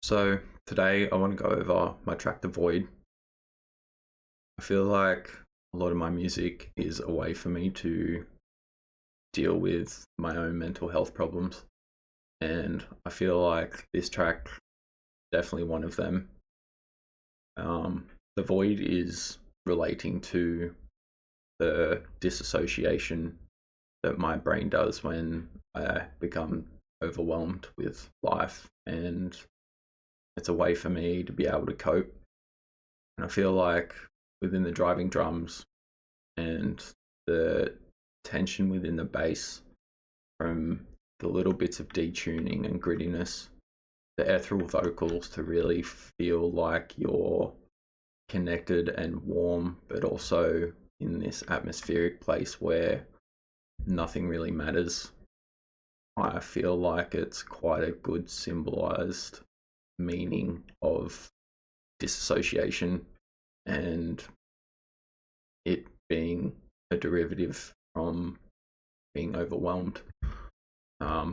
So today I want to go over my track The Void. I feel like a lot of my music is a way for me to deal with my own mental health problems. And I feel like this track definitely one of them. The Void is relating to the disassociation that my brain does when I become overwhelmed with life, and it's a way for me to be able to cope. And I feel like within the driving drums and the tension within the bass from the little bits of detuning and grittiness, the ethereal vocals to really feel like you're connected and warm, but also in this atmospheric place where nothing really matters. I feel like it's quite a good symbolized meaning of disassociation and it being a derivative from being overwhelmed. I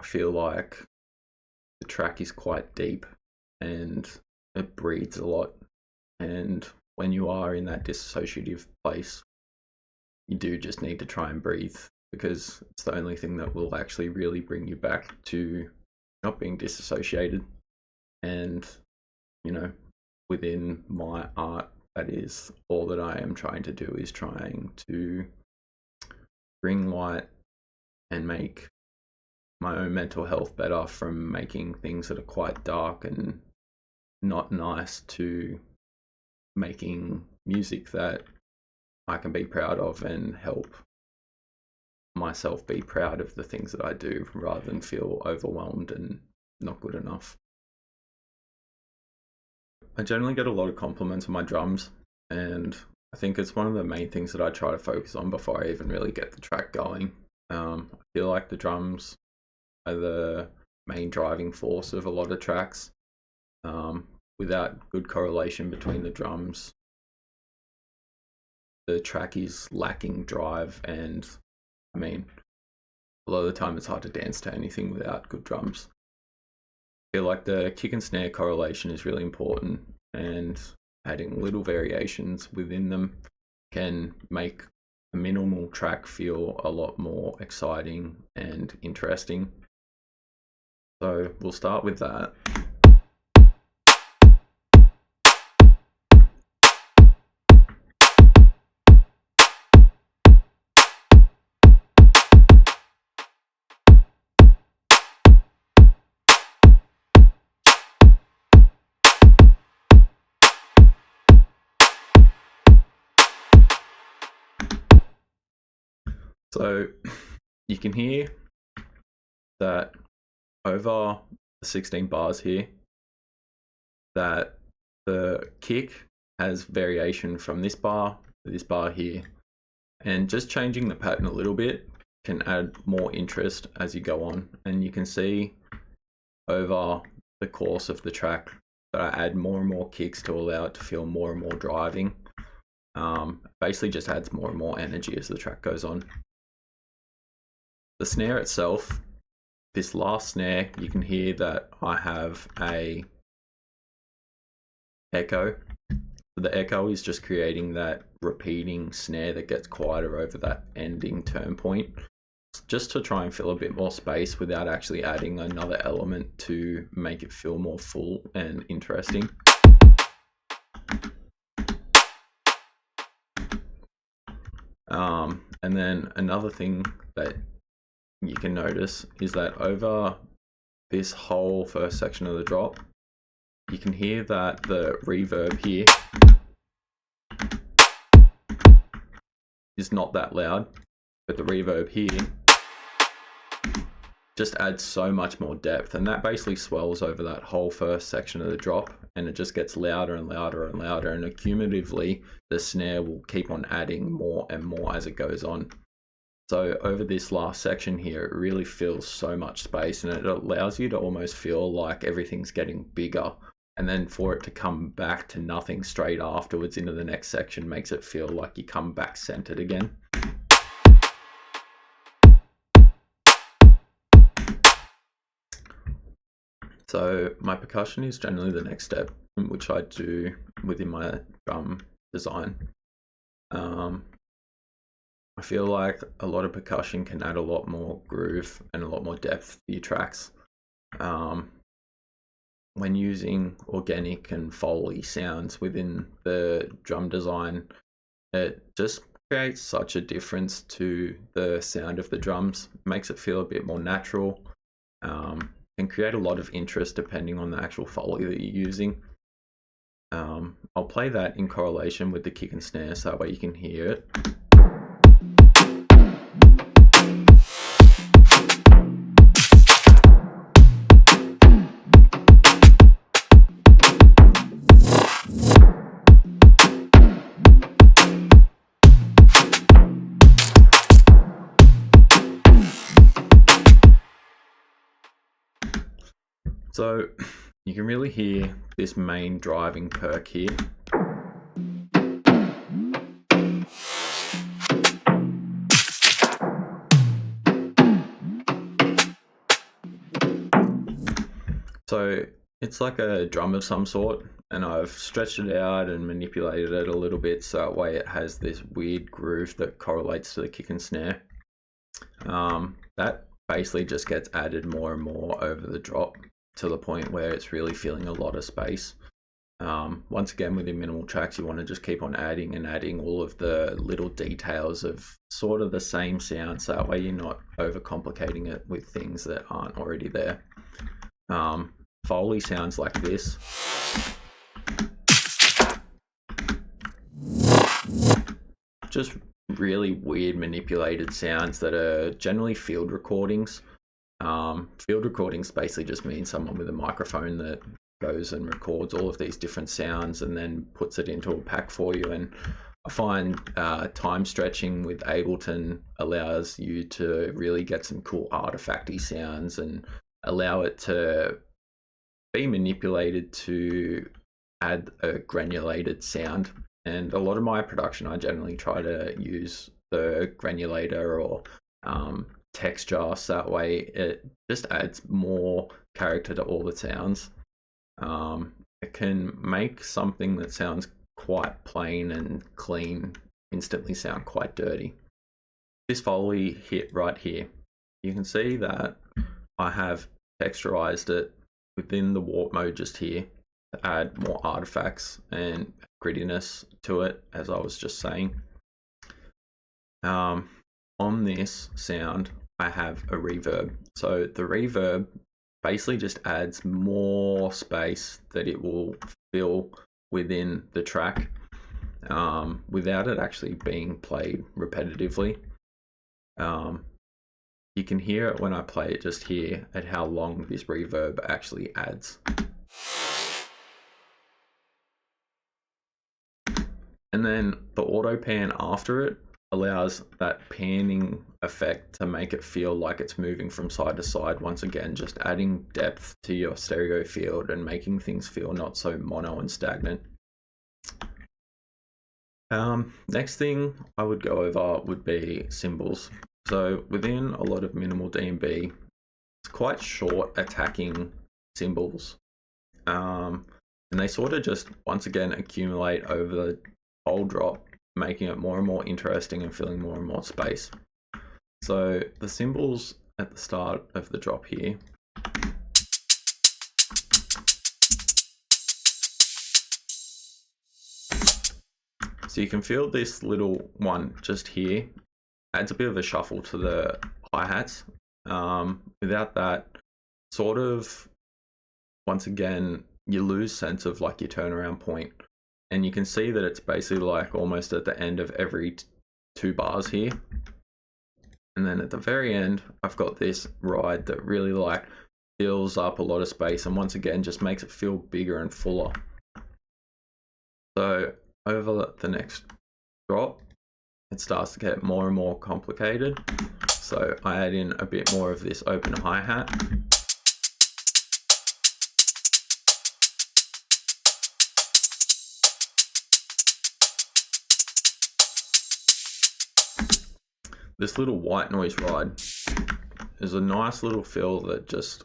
feel like the track is quite deep and it breathes a lot. And when you are in that dissociative place, you do just need to try and breathe because it's the only thing that will actually really bring you back to not being disassociated. And, you know, within my art, that is all that I am trying to do, is trying to bring light and make my own mental health better from making things that are quite dark and not nice to making music that I can be proud of and help myself be proud of the things that I do rather than feel overwhelmed and not good enough. I generally get a lot of compliments on my drums, and I think it's one of the main things that I try to focus on before I even really get the track going. I feel like the drums are the main driving force of a lot of tracks. Without good correlation between the drums, the track is lacking drive, and I mean, a lot of the time it's hard to dance to anything without good drums. I feel like the kick and snare correlation is really important, and adding little variations within them can make a minimal track feel a lot more exciting and interesting. So we'll start with that. So you can hear that over the 16 bars here, that the kick has variation from this bar to this bar here, and just changing the pattern a little bit can add more interest as you go on. And you can see over the course of the track that I add more and more kicks to allow it to feel more and more driving. Basically just adds more and more energy as the track goes on. The snare itself, this last snare, you can hear that I have a echo. The echo is just creating that repeating snare that gets quieter over that ending turn point, just to try and fill a bit more space without actually adding another element to make it feel more full and interesting. And then another thing that you can notice is that over this whole first section of the drop, you can hear that the reverb here is not that loud, but the reverb here just adds so much more depth, and that basically swells over that whole first section of the drop, and it just gets louder and louder and louder, and accumulatively the snare will keep on adding more and more as it goes on. So over this last section here, it really fills so much space, and it allows you to almost feel like everything's getting bigger, and then for it to come back to nothing straight afterwards into the next section makes it feel like you come back centered again. So my percussion is generally the next step, which I do within my drum design. I feel like a lot of percussion can add a lot more groove and a lot more depth to your tracks. When using organic and Foley sounds within the drum design, it just creates such a difference to the sound of the drums. It makes it feel a bit more natural, and create a lot of interest depending on the actual Foley that you're using. I'll play that in correlation with the kick and snare so that way you can hear it. So you can really hear this main driving perk here. So it's like a drum of some sort, and I've stretched it out and manipulated it a little bit so that way it has this weird groove that correlates to the kick and snare. That basically just gets added more and more over the drop to the point where it's really filling a lot of space. Once again, within minimal tracks, you want to just keep on adding and adding all of the little details of sort of the same sound, so that way you're not overcomplicating it with things that aren't already there. Foley sounds like this. Just really weird manipulated sounds that are generally field recordings. Field recordings basically just means someone with a microphone that goes and records all of these different sounds and then puts it into a pack for you. And I find time stretching with Ableton allows you to really get some cool artifacty sounds and allow it to be manipulated to add a granulated sound. And a lot of my production, I generally try to use the granulator or texture, so that way it just adds more character to all the sounds. It can make something that sounds quite plain and clean instantly sound quite dirty. This Foley hit right here, you can see that I have texturized it within the warp mode just here to add more artifacts and grittiness to it, as I was just saying. On this sound, I have a reverb. So the reverb basically just adds more space that it will fill within the track without it actually being played repetitively. You can hear it when I play it just here at how long this reverb actually adds. And then the auto pan after it allows that panning effect to make it feel like it's moving from side to side. Once again, just adding depth to your stereo field and making things feel not so mono and stagnant. Next thing I would go over would be cymbals. So within a lot of minimal D&B, it's quite short attacking cymbals. And they sort of just, once again, accumulate over the whole drop, making it more and more interesting and filling more and more space. So the cymbals at the start of the drop here, so you can feel this little one just here adds a bit of a shuffle to the hi-hats. Without that, sort of, once again, you lose sense of like your turnaround point. And you can see that it's basically like almost at the end of every 2 bars here. And then at the very end, I've got this ride that really like fills up a lot of space and once again just makes it feel bigger and fuller. So over the next drop, it starts to get more and more complicated. So I add in a bit more of this open hi-hat. This little white noise ride is a nice little fill that just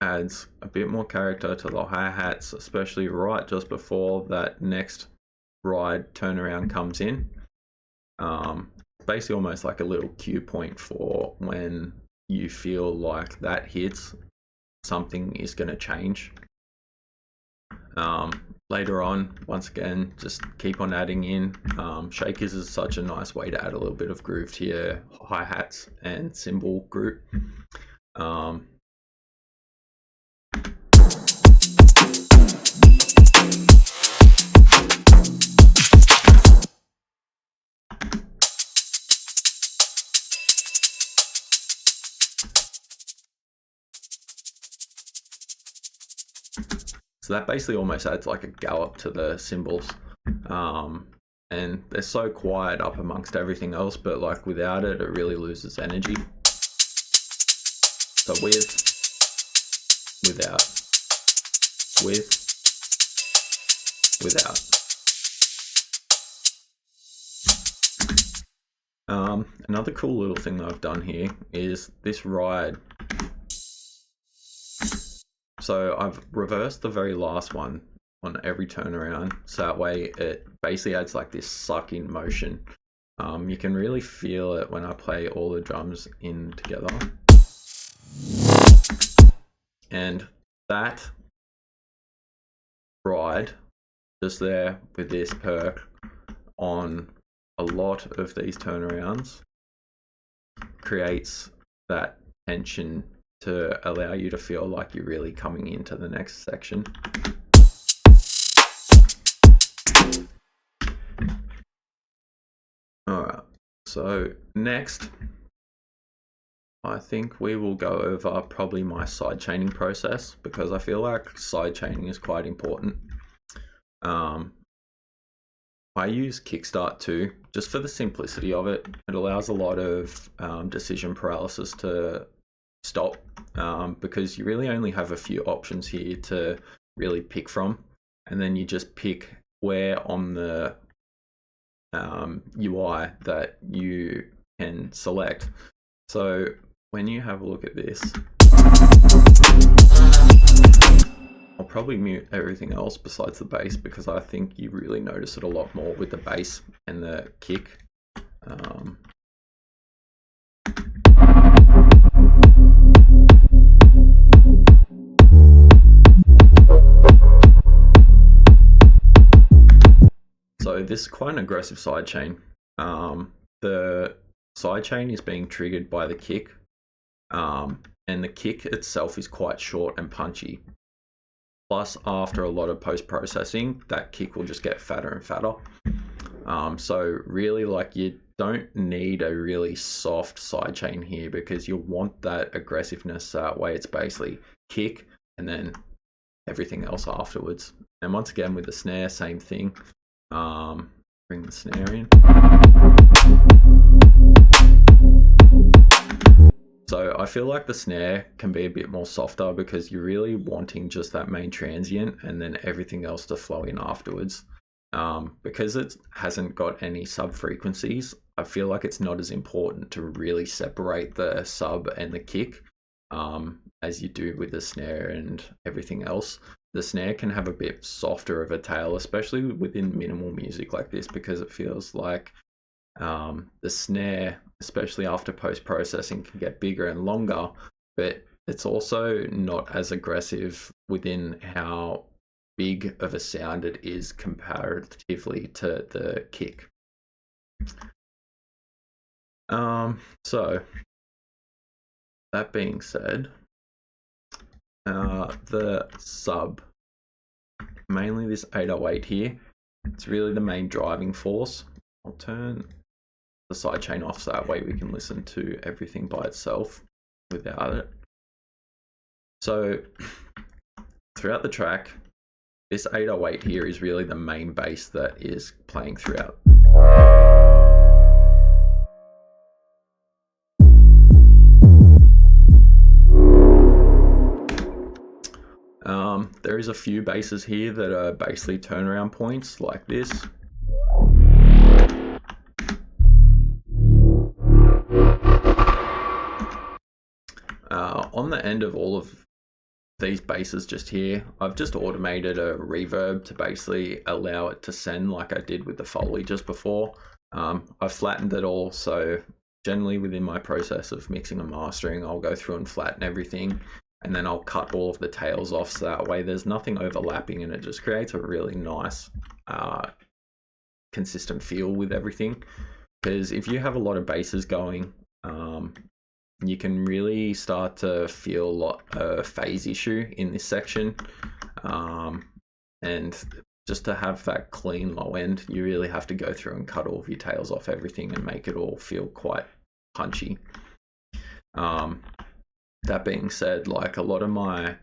adds a bit more character to the hi-hats, especially right just before that next ride turnaround comes in. Basically almost like a little cue point for when you feel like that hits, something is going to change. Later on, once again, just keep on adding in. Shakers is such a nice way to add a little bit of groove to your hi-hats and cymbal group. So that basically almost adds like a gallop to the cymbals. And they're so quiet up amongst everything else, but like without it, it really loses energy. So with, without, with, without. Another cool little thing that I've done here is this ride. So I've reversed the very last one on every turnaround, so that way it basically adds like this suck-in motion. You can really feel it when I play all the drums in together. And that ride, just there with this perk on a lot of these turnarounds, creates that tension to allow you to feel like you're really coming into the next section. Alright, so next, I think we will go over probably my sidechaining process, because I feel like sidechaining is quite important. I use Kickstart too, just for the simplicity of it. It allows a lot of decision paralysis to stop, because you really only have a few options here to really pick from, and then you just pick where on the UI that you can select. So when you have a look at this, I'll probably mute everything else besides the bass, because I think you really notice it a lot more with the bass and the kick. So this is quite an aggressive sidechain. The sidechain is being triggered by the kick, and the kick itself is quite short and punchy. Plus, after a lot of post-processing, that kick will just get fatter and fatter. So really, like, you don't need a really soft sidechain here, because you want that aggressiveness. That way it's basically kick and then everything else afterwards. And once again with the snare, same thing. Bring the snare in. So I feel like the snare can be a bit more softer, because you're really wanting just that main transient and then everything else to flow in afterwards. Because it hasn't got any sub frequencies, I feel like it's not as important to really separate the sub and the kick as you do with the snare and everything else. The snare can have a bit softer of a tail, especially within minimal music like this, because it feels like the snare, especially after post-processing, can get bigger and longer, but it's also not as aggressive within how big of a sound it is comparatively to the kick. So that being said, the sub, mainly this 808 here, it's really the main driving force. I'll turn the sidechain off so that way we can listen to everything by itself without it. So throughout the track, this 808 here is really the main bass that is playing throughout. There is a few basses here that are basically turnaround points like this. On the end of all of these basses just here, I've just automated a reverb to basically allow it to send like I did with the Foley just before. I've flattened it all, so generally within my process of mixing and mastering, I'll go through and flatten everything, and then I'll cut all of the tails off so that way there's nothing overlapping, and it just creates a really nice consistent feel with everything. Because if you have a lot of basses going, you can really start to feel a phase issue in this section, and just to have that clean low end, you really have to go through and cut all of your tails off everything and make it all feel quite punchy. That being said, like a lot of my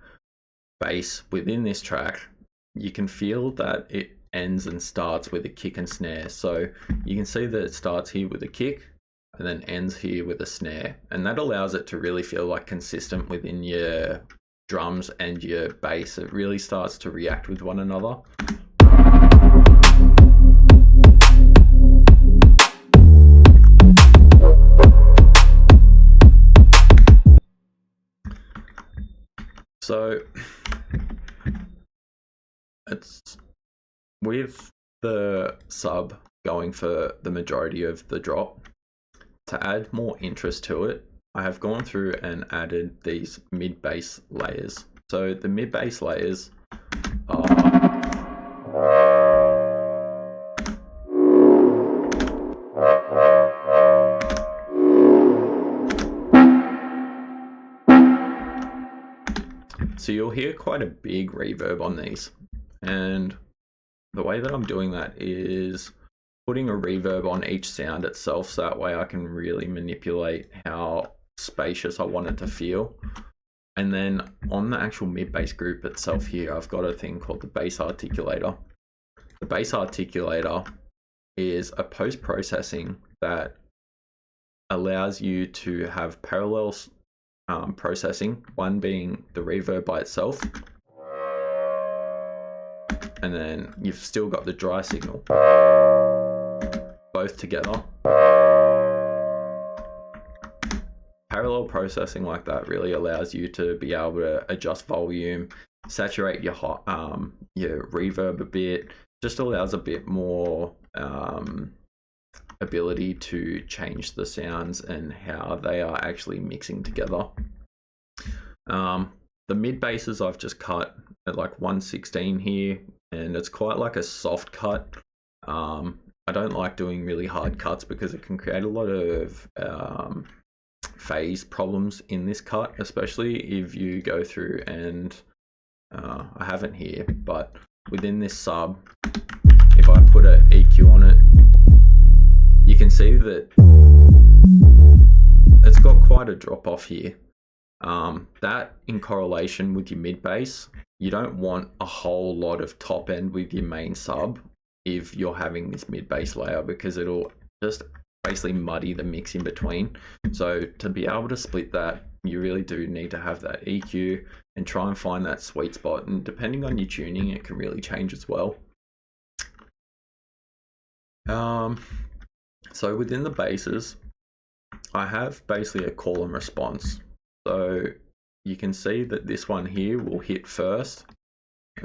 bass within this track, you can feel that it ends and starts with a kick and snare. So you can see that it starts here with a kick and then ends here with a snare, and that allows it to really feel like consistent within your drums and your bass. It really starts to react with one another. So it's with the sub going for the majority of the drop. To add more interest to it, I have gone through and added these mid bass layers. So the mid bass layers are so you'll hear quite a big reverb on these, and the way that I'm doing that is putting a reverb on each sound itself, so that way I can really manipulate how spacious I want it to feel. And then on the actual mid bass group itself here, I've got a thing called the bass articulator. The bass articulator is a post-processing that allows you to have parallel processing, one being the reverb by itself, and then you've still got the dry signal, both together. Parallel processing like that really allows you to be able to adjust volume, saturate your reverb a bit, just allows a bit more ability to change the sounds and how they are actually mixing together. The mid basses I've just cut at like 1/16 here, and it's quite like a soft cut. I don't like doing really hard cuts because it can create a lot of phase problems in this cut, especially if you go through and I haven't here, but within this sub, if I put an EQ on it, you can see that it's got quite a drop off here. That in correlation with your mid bass, you don't want a whole lot of top end with your main sub if you're having this mid bass layer, because it'll just basically muddy the mix in between. So to be able to split that, you really do need to have that EQ and try and find that sweet spot, and depending on your tuning, it can really change as well. So within the basses, I have basically a call and response. So you can see that this one here will hit first.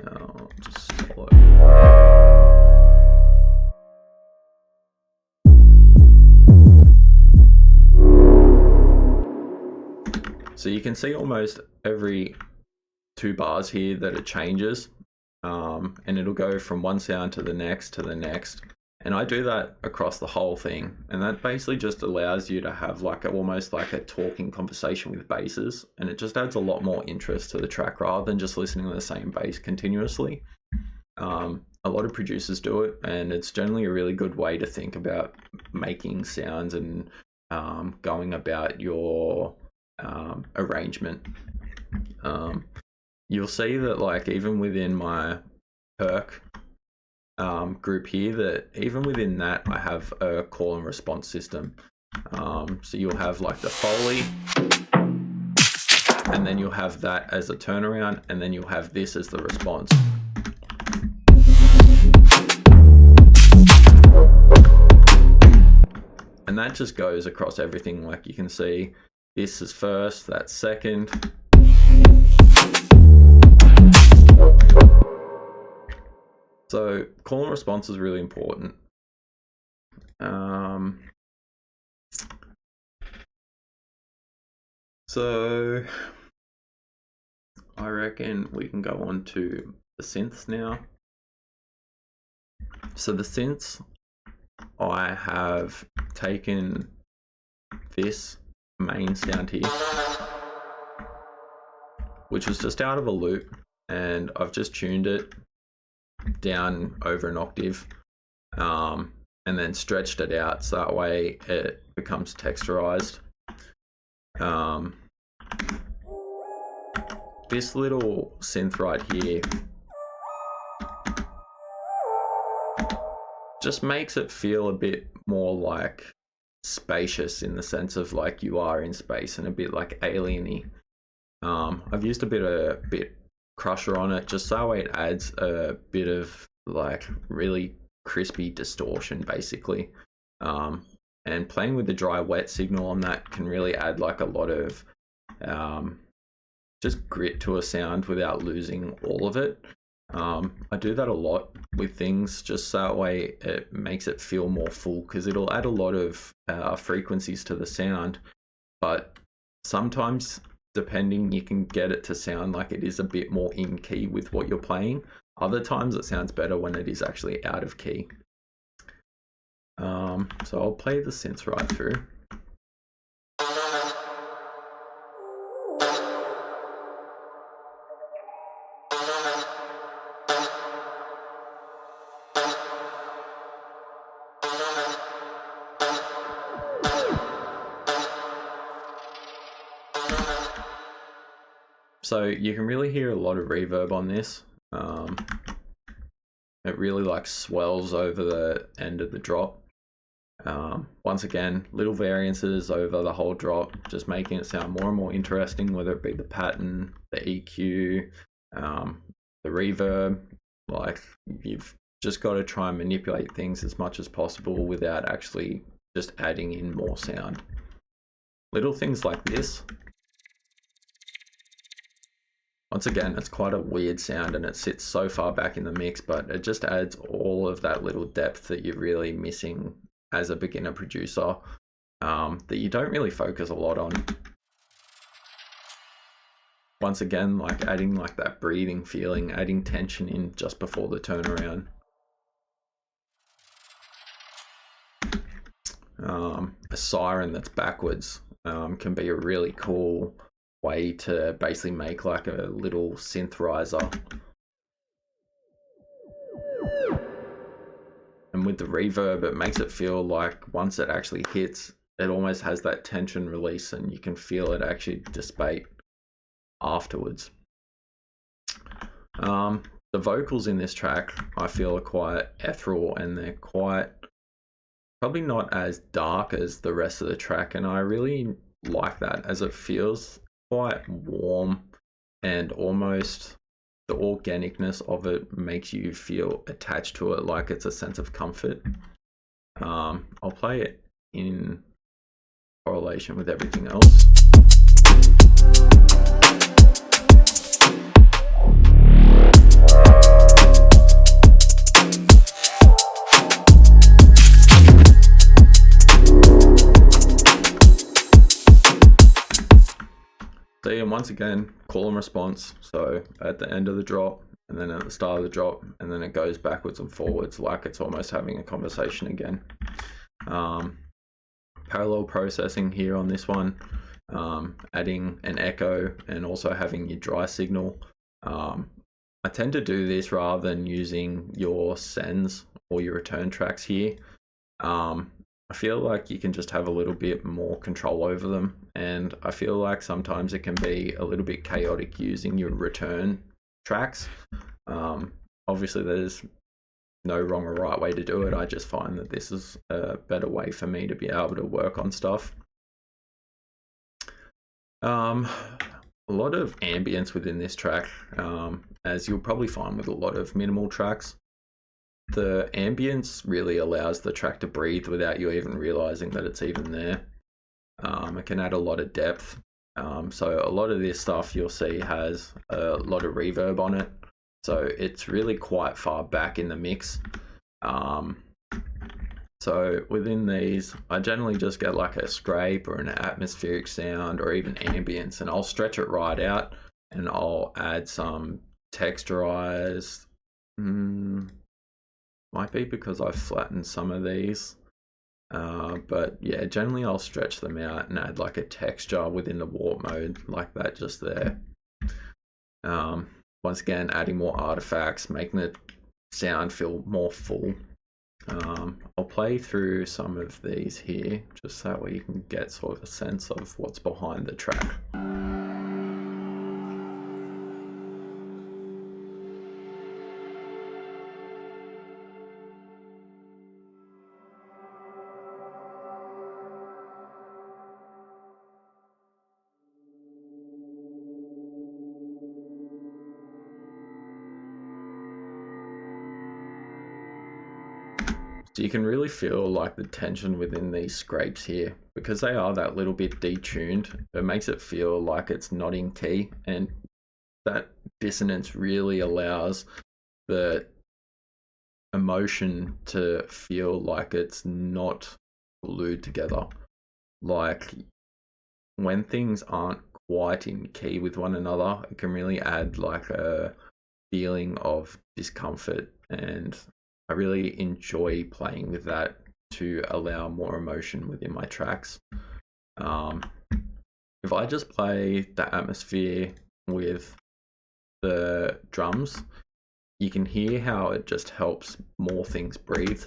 I'll just follow. So you can see almost every 2 bars here that it changes, and it'll go from one sound to the next to the next. And I do that across the whole thing, and that basically just allows you to have like almost like a talking conversation with basses, and it just adds a lot more interest to the track rather than just listening to the same bass continuously. A lot of producers do it, and it's generally a really good way to think about making sounds and going about your arrangement. You'll see that like even within my perk group here, that even within that I have a call and response system. So you'll have like the Foley, and then you'll have that as a turnaround, and then you'll have this as the response. And that just goes across everything. Like you can see, this is first, that's second. So call and response is really important. So I reckon we can go on to the synths now. So the synths, I have taken this main sound here, which was just out of a loop, and I've just tuned it down over an octave, and then stretched it out so that way it becomes texturized. This little synth right here just makes it feel a bit more like spacious, in the sense of like you are in space, and a bit like alien-y. I've used a bit crusher on it just so it adds a bit of like really crispy distortion basically. And playing with the dry wet signal on that can really add like a lot of just grit to a sound without losing all of it. I do that a lot with things just so that way it makes it feel more full, because it'll add a lot of frequencies to the sound, but sometimes depending you can get it to sound like it is a bit more in key with what you're playing. Other times it sounds better when it is actually out of key. So I'll play the synths right through. So you can really hear a lot of reverb on this. It really like swells over the end of the drop. Once again, little variances over the whole drop, just making it sound more and more interesting, whether it be the pattern, the EQ, the reverb. Like, you've just got to try and manipulate things as much as possible without actually just adding in more sound. Little things like this. Once again, it's quite a weird sound and it sits so far back in the mix, but it just adds all of that little depth that you're really missing as a beginner producer, that you don't really focus a lot on. Once again, like adding like that breathing feeling, adding tension in just before the turnaround. A siren that's backwards can be a really cool way to basically make like a little synth riser. And with the reverb, it makes it feel like once it actually hits, it almost has that tension release and you can feel it actually dissipate afterwards. The vocals in this track I feel are quite ethereal, and they're quite probably not as dark as the rest of the track, and I really like that, as it feels quite warm, and almost the organicness of it makes you feel attached to it, like it's a sense of comfort. I'll play it in correlation with everything else. See, and once again, call and response. So at the end of the drop, and then at the start of the drop, and then it goes backwards and forwards like it's almost having a conversation again. Parallel processing here on this one, adding an echo and also having your dry signal. I tend to do this rather than using your sends or your return tracks here. I feel like you can just have a little bit more control over them, and I feel like sometimes it can be a little bit chaotic using your return tracks. Obviously there's no wrong or right way to do it. I just find that this is a better way for me to be able to work on stuff. A lot of ambience within this track, as you'll probably find with a lot of minimal tracks. The ambience really allows the track to breathe without you even realizing that it's even there. It can add a lot of depth. So a lot of this stuff you'll see has a lot of reverb on it. so it's really quite far back in the mix. So within these, I generally just get like a scrape or an atmospheric sound or even ambience, and I'll stretch it right out, and I'll add some texturize. Might be because I've flattened some of these. But yeah, generally I'll stretch them out and add like a texture within the warp mode like that just there. Once again, adding more artifacts, making the sound feel more full. I'll play through some of these here, just that way you can get sort of a sense of what's behind the track. So you can really feel like the tension within these scrapes here, because they are that little bit detuned. It makes it feel like it's not in key, and that dissonance really allows the emotion to feel like it's not glued together. Like when things aren't quite in key with one another, it can really add like a feeling of discomfort, and I really enjoy playing with that to allow more emotion within my tracks. If I just play the atmosphere with the drums, you can hear how it just helps more things breathe.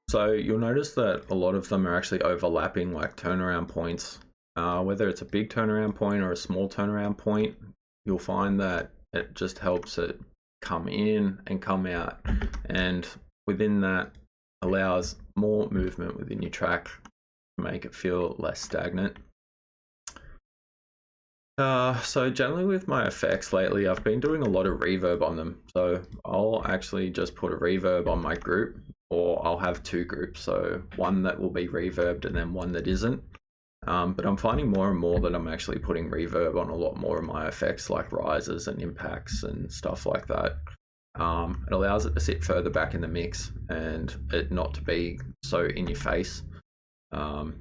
So you'll notice that a lot of them are actually overlapping like turnaround points. Whether it's a big turnaround point or a small turnaround point, you'll find that it just helps it come in and come out, and within that allows more movement within your track to make it feel less stagnant. So generally with my effects lately, I've been doing a lot of reverb on them. So I'll actually just put a reverb on my group, or I'll have two groups. So one that will be reverbed and then one that isn't. But I'm finding more and more that I'm actually putting reverb on a lot more of my effects, like rises and impacts and stuff like that. It allows it to sit further back in the mix and it not to be so in your face. I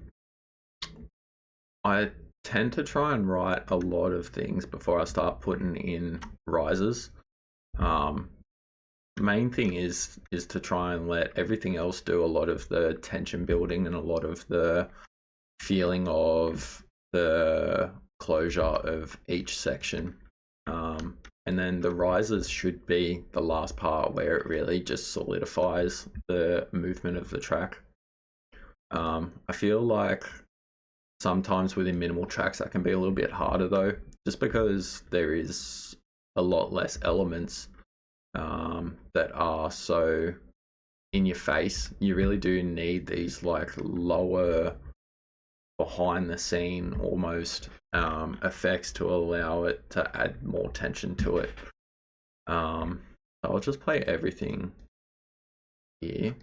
tend to try and write a lot of things before I start putting in rises. Main thing is to try and let everything else do a lot of the tension building and a lot of the feeling of the closure of each section. And then the rises should be the last part where it really just solidifies the movement of the track. I feel like sometimes within minimal tracks that can be a little bit harder though, just because there is a lot less elements that are so in your face. You really do need these like lower behind the scene almost effects to allow it to add more tension to it. So I'll just play everything here.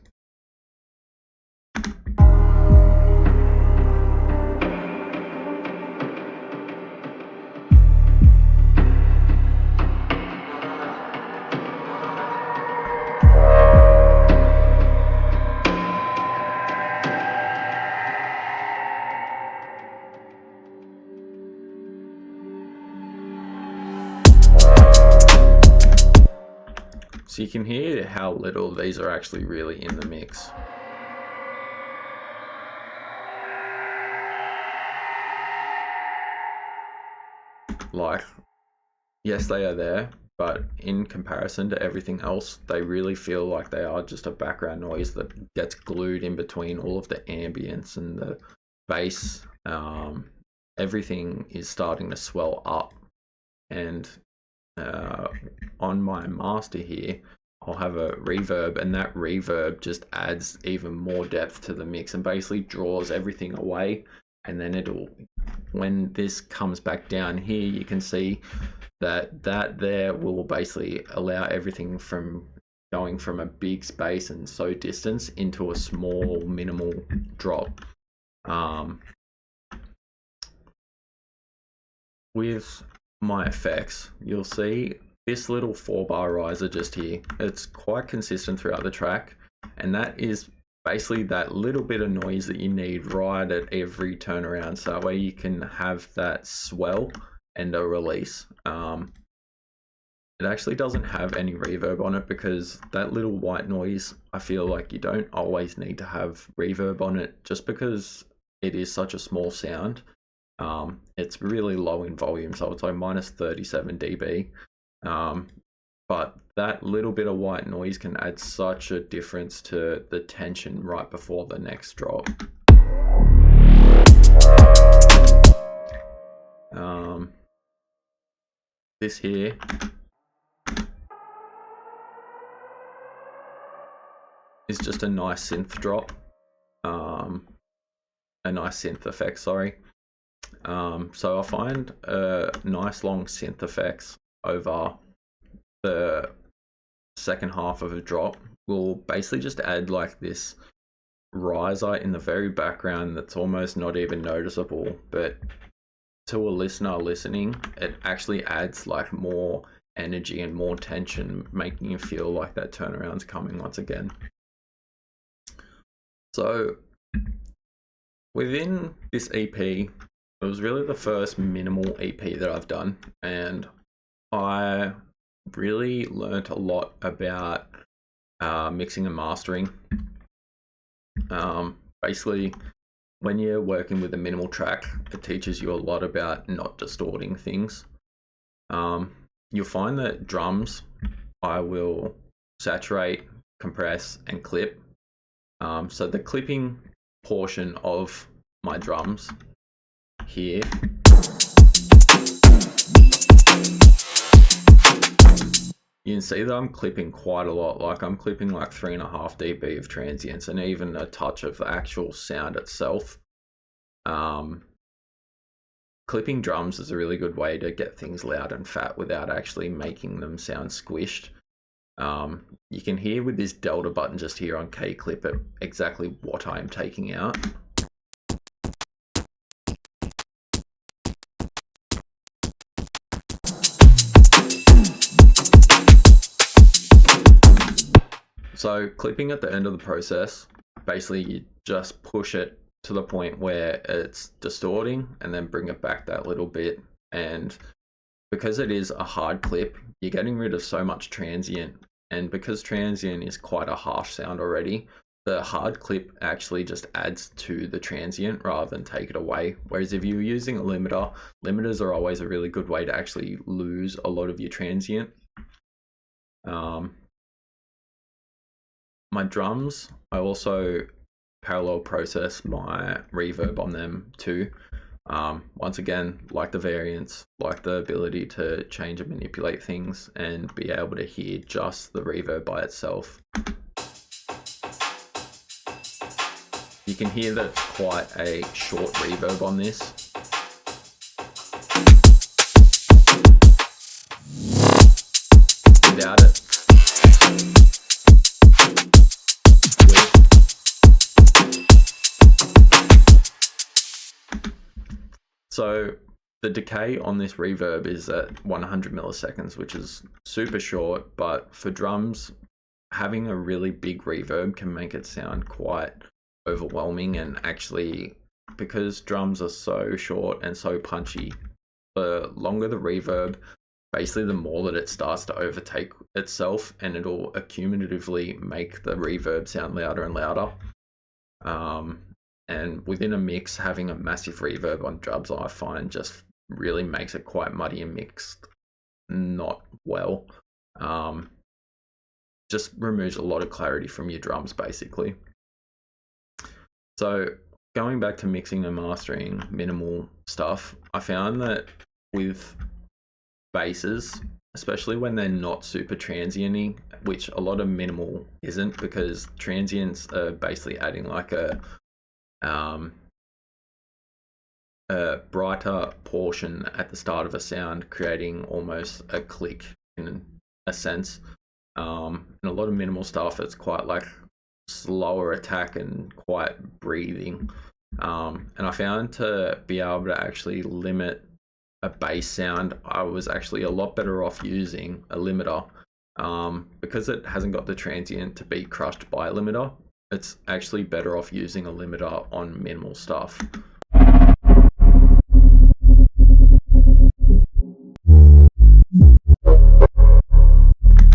So you can hear how little these are actually really in the mix. Like, yes, they are there, but in comparison to everything else, they really feel like they are just a background noise that gets glued in between all of the ambience and the bass. Everything is starting to swell up, and on my master here, I'll have a reverb, and that reverb just adds even more depth to the mix and basically draws everything away. And then when this comes back down here, you can see that there will basically allow everything from going from a big space and so distance into a small minimal drop. With my effects, you'll see this little 4-bar riser just here. It's quite consistent throughout the track, and that is basically that little bit of noise that you need right at every turnaround, so that way you can have that swell and a release. It actually doesn't have any reverb on it because that little white noise, I feel like you don't always need to have reverb on it just because it is such a small sound. It's really low in volume, so it's like minus 37 dB. But that little bit of white noise can add such a difference to the tension right before the next drop. This here is just a nice synth drop, a nice synth effect, sorry. So I find nice long synth effects over the second half of a drop will basically just add like this riser in the very background that's almost not even noticeable, but to a listener listening, it actually adds like more energy and more tension, making you feel like that turnaround's coming once again. So within this EP, it was really the first minimal EP that I've done, and I really learnt a lot about mixing and mastering. Basically, when you're working with a minimal track, it teaches you a lot about not distorting things. You'll find that drums, I will saturate, compress, and clip. So the clipping portion of my drums here, you can see that I'm clipping quite a lot. Like I'm clipping like 3.5 dB of transients and even a touch of the actual sound itself. Clipping drums is a really good way to get things loud and fat without actually making them sound squished. You can hear with this delta button just here on K clip it exactly what I'm taking out. So clipping at the end of the process, basically you just push it to the point where it's distorting and then bring it back that little bit. And because it is a hard clip, you're getting rid of so much transient. And because transient is quite a harsh sound already, the hard clip actually just adds to the transient rather than take it away. Whereas if you're using a limiter, limiters are always a really good way to actually lose a lot of your transient. My drums, I also parallel process my reverb on them too. Once again, like the variance, like the ability to change and manipulate things and be able to hear just the reverb by itself. You can hear that it's quite a short reverb on this. Without it, so the decay on this reverb is at 100 milliseconds, which is super short, but for drums, having a really big reverb can make it sound quite overwhelming. And actually, because drums are so short and so punchy, the longer the reverb, basically the more that it starts to overtake itself, and it'll accumulatively make the reverb sound louder and louder. And within a mix, having a massive reverb on drums, I find just really makes it quite muddy and mixed not well. Just removes a lot of clarity from your drums, basically. So going back to mixing and mastering minimal stuff, I found that with basses, especially when they're not super transient-y, which a lot of minimal isn't, because transients are basically adding like um, a brighter portion at the start of a sound, creating almost a click in a sense. And a lot of minimal stuff, it's quite like slower attack and quite breathing. And I found to be able to actually limit a bass sound, I was actually a lot better off using a limiter. Because it hasn't got the transient to be crushed by a limiter, it's actually better off using a limiter on minimal stuff.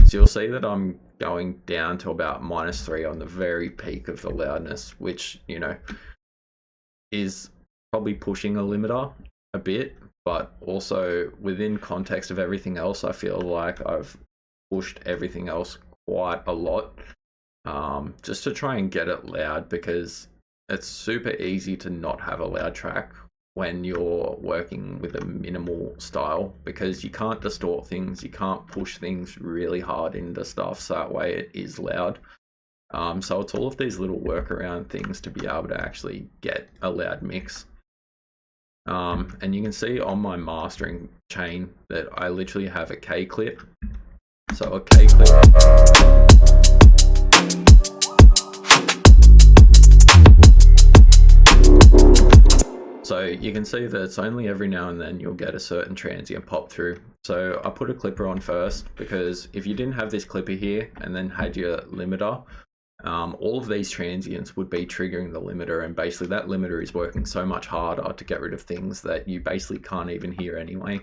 So you'll see that I'm going down to about -3 on the very peak of the loudness, which, you know, is probably pushing a limiter a bit, but also within context of everything else, I feel like I've pushed everything else quite a lot, just to try and get it loud, because it's super easy to not have a loud track when you're working with a minimal style, because you can't distort things, you can't push things really hard into stuff, so that way it is loud. So it's all of these little workaround things to be able to actually get a loud mix. And you can see on my mastering chain that I literally have a K clip. So a K clip. So you can see that it's only every now and then you'll get a certain transient pop through. So I put a clipper on first, because if you didn't have this clipper here and then had your limiter, all of these transients would be triggering the limiter, and basically that limiter is working so much harder to get rid of things that you basically can't even hear anyway.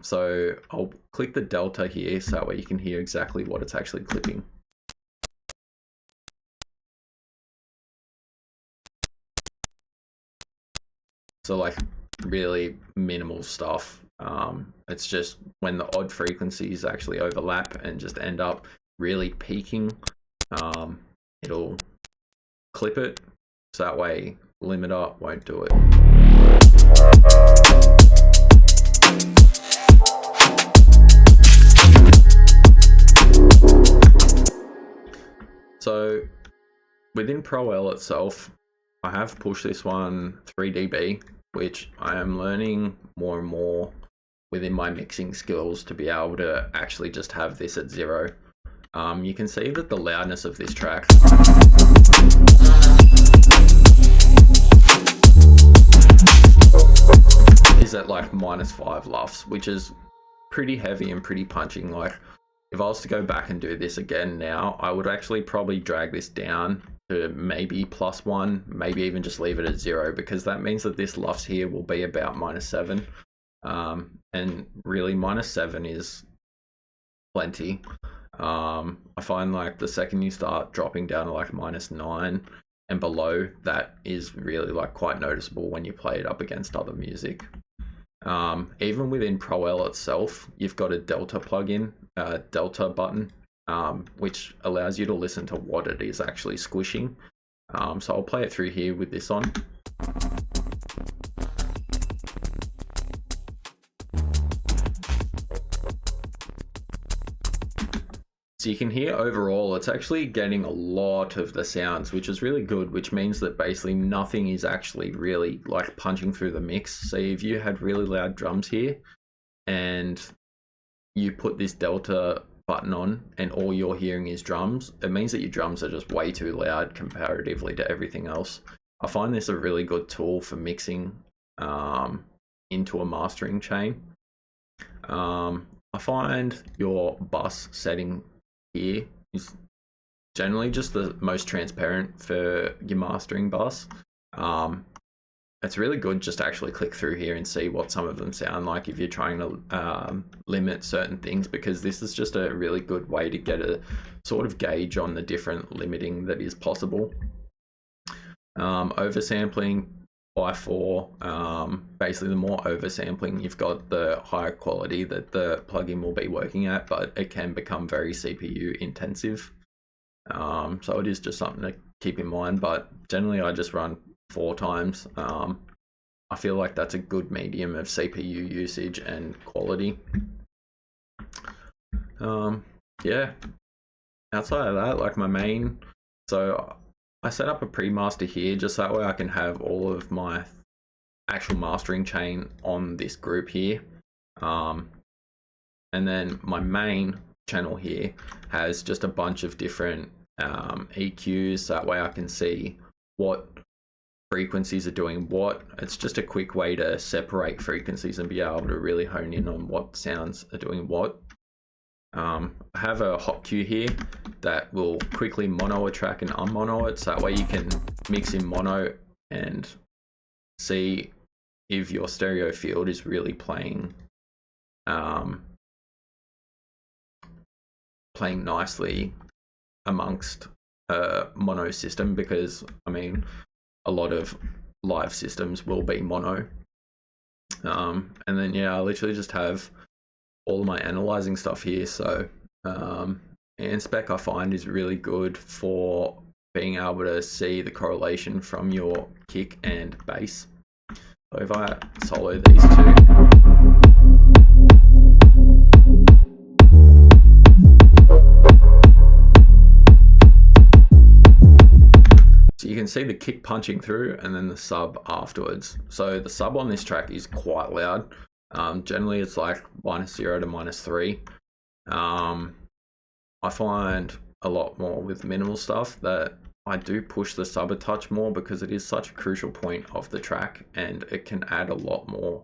So I'll click the delta here so that way you can hear exactly what it's actually clipping. So like really minimal stuff. It's just when the odd frequencies actually overlap and just end up really peaking, it'll clip it, so that way limiter won't do it. So within Pro L itself, I have pushed this one 3 dB, which I am learning more and more within my mixing skills to be able to actually just have this at 0. You can see that the loudness of this track is at like -5 LUFS, which is pretty heavy and pretty punching. Like if I was to go back and do this again now, I would actually probably drag this down to maybe +1, maybe even just leave it at 0, because that means that this LUFS here will be about -7. And really -7 is plenty. I find like the second you start dropping down to like -9 and below, that is really like quite noticeable when you play it up against other music. Even within Pro L itself, you've got a delta plugin, delta button, which allows you to listen to what it is actually squishing. So I'll play it through here with this on. So you can hear overall, it's actually getting a lot of the sounds, which is really good, which means that basically nothing is actually really like punching through the mix. So if you had really loud drums here and you put this delta button on and all you're hearing is drums, it means that your drums are just way too loud comparatively to everything else. I find this a really good tool for mixing into a mastering chain. I find your bus setting here is generally just the most transparent for your mastering bus. It's really good just to actually click through here and see what some of them sound like if you're trying to limit certain things, because this is just a really good way to get a sort of gauge on the different limiting that is possible. Oversampling by 4, basically the more oversampling you've got, the higher quality that the plugin will be working at, but it can become very CPU intensive. So it is just something to keep in mind, but generally I just run 4 times. I feel like that's a good medium of CPU usage and quality. Yeah, outside of that, like my main, so I set up a pre-master here just that way I can have all of my actual mastering chain on this group here. And then my main channel here has just a bunch of different EQs. That way I can see what frequencies are doing what. It's just a quick way to separate frequencies and be able to really hone in on what sounds are doing what. I have a hot cue here that will quickly mono a track and unmono it, so that way you can mix in mono and see if your stereo field is really playing playing nicely amongst a mono system, because I mean a lot of live systems will be mono. And then yeah, I literally just have all of my analyzing stuff here. So Anspec I find is really good for being able to see the correlation from your kick and bass. So if I solo these two, so you can see the kick punching through and then the sub afterwards. So the sub on this track is quite loud. Generally it's like -0 to -3. I find a lot more with minimal stuff that I do push the sub a touch more, because it is such a crucial point of the track and it can add a lot more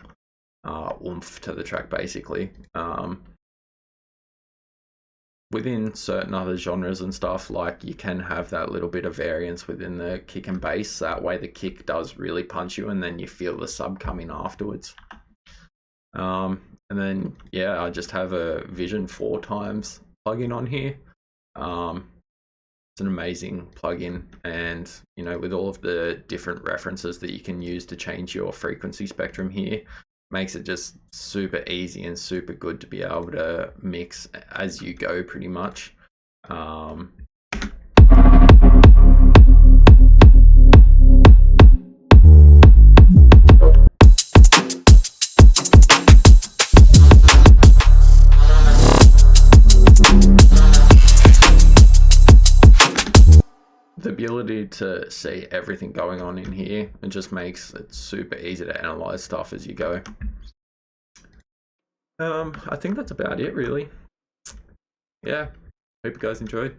oomph to the track basically. Within certain other genres and stuff, like you can have that little bit of variance within the kick and bass. That way the kick does really punch you and then you feel the sub come in afterwards. And then yeah, I just have a Vision 4x plugin on here. It's an amazing plugin, and you know, with all of the different references that you can use to change your frequency spectrum here, makes it just super easy and super good to be able to mix as you go pretty much. The ability to see everything going on in here, it just makes it super easy to analyze stuff as you go. I think that's about it really. Yeah, hope you guys enjoyed.